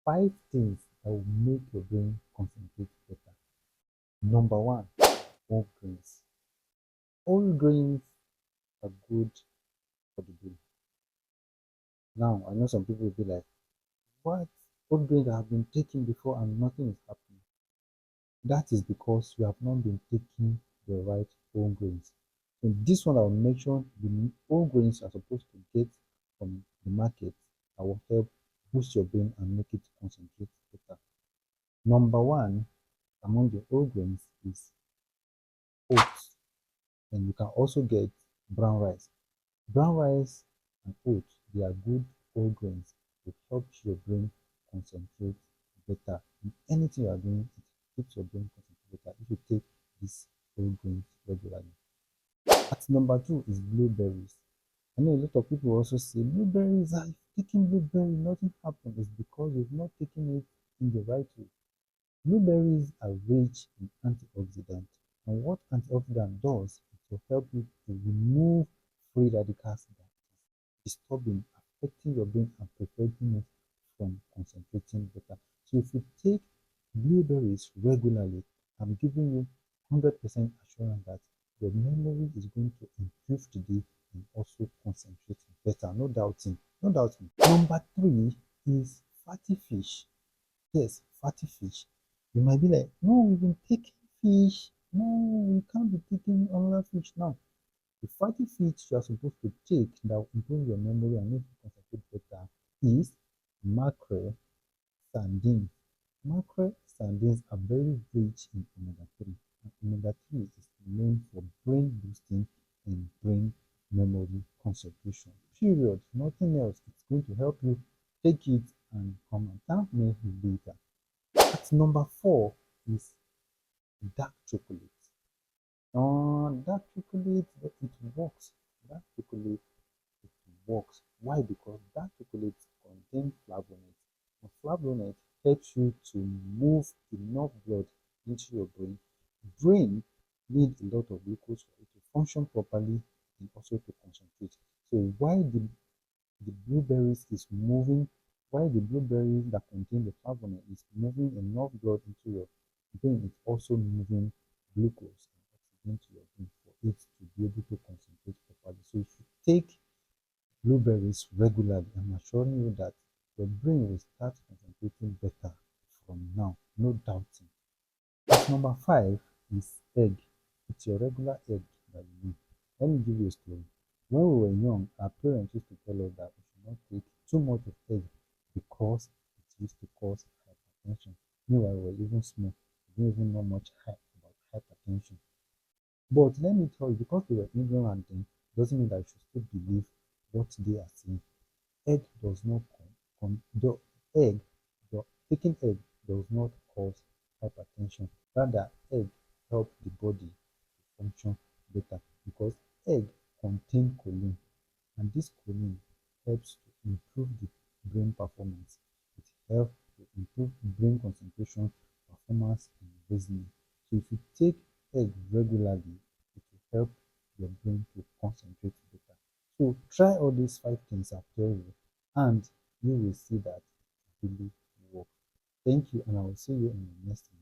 5 things that will make your brain concentrate better. Number one, whole grains. Whole grains are good for the brain. Now, I know some people will be like, what? Whole grains have been taken before and nothing is happening. That is because you have not been taking the right whole grains. So this one I will make sure the whole grains are supposed to get from the market that will help boost your brain and make it concentrate better. Number one among the whole grains is oats, and you can also get brown rice. Brown rice and oats, they are good whole grains. It helps your brain concentrate better. In anything you are doing, it keeps your brain concentrate better if you take these whole grains regularly. At number two is blueberries. I know a lot of people also say blueberries, if taking blueberry, nothing happens. It's because you've not taken it in the right way. Blueberries are rich in antioxidants, and what antioxidant does is to help you to remove free radicals that is disturbing, affecting your brain and preventing it from concentrating better. So if you take blueberries regularly, I'm giving you 100% assurance that your memory is going to improve today and also concentrate better. No doubting, no doubting. Number three is fatty fish. Yes, fatty fish. You might be like, no, we've been taking fish. No, we can't be taking another fish now. The fatty fish you are supposed to take that will improve your memory and make you concentrate better is mackerel, sardines. Mackerel, sardines are very rich in omega-3. And omega-3 is known for brain boosting and brain memory concentration. Period. Nothing else. It's going to help you take it and come and thank me later. At number four is dark chocolate. Dark chocolate, it works. Dark chocolate, it works. Why? Because dark chocolate contains flavonoids. And flavonoids helps you to move enough blood into your brain. Brain needs a lot of glucose for it to function properly and also to concentrate. So while the blueberries is moving, while the blueberries that contain the flavonoid is moving enough blood into your brain, it's also moving glucose and oxygen to your brain for it to be able to concentrate properly. So if you take blueberries regularly, I'm assuring you that your brain will start concentrating better from now, no doubting. Number five is egg. It's your regular egg that you need. Let me give you a story. When we were young, our parents used to tell us that we should not take too much of egg because it used to cause hypertension. Meanwhile, we were even small. We didn't even know much about hypertension. But let me tell you, because we were ignorant then, doesn't mean that you should still believe what they are saying. Egg does not the egg, taking egg does not cause hypertension. Rather, egg help the body to function better because egg contain choline, and this choline helps to improve the brain performance. It helps to improve brain concentration, performance, and reasoning. So if you take egg regularly, it will help your brain to concentrate better. So try all these 5 things I've told you, and you will see that it really works. Thank you, and I will see you in the next video.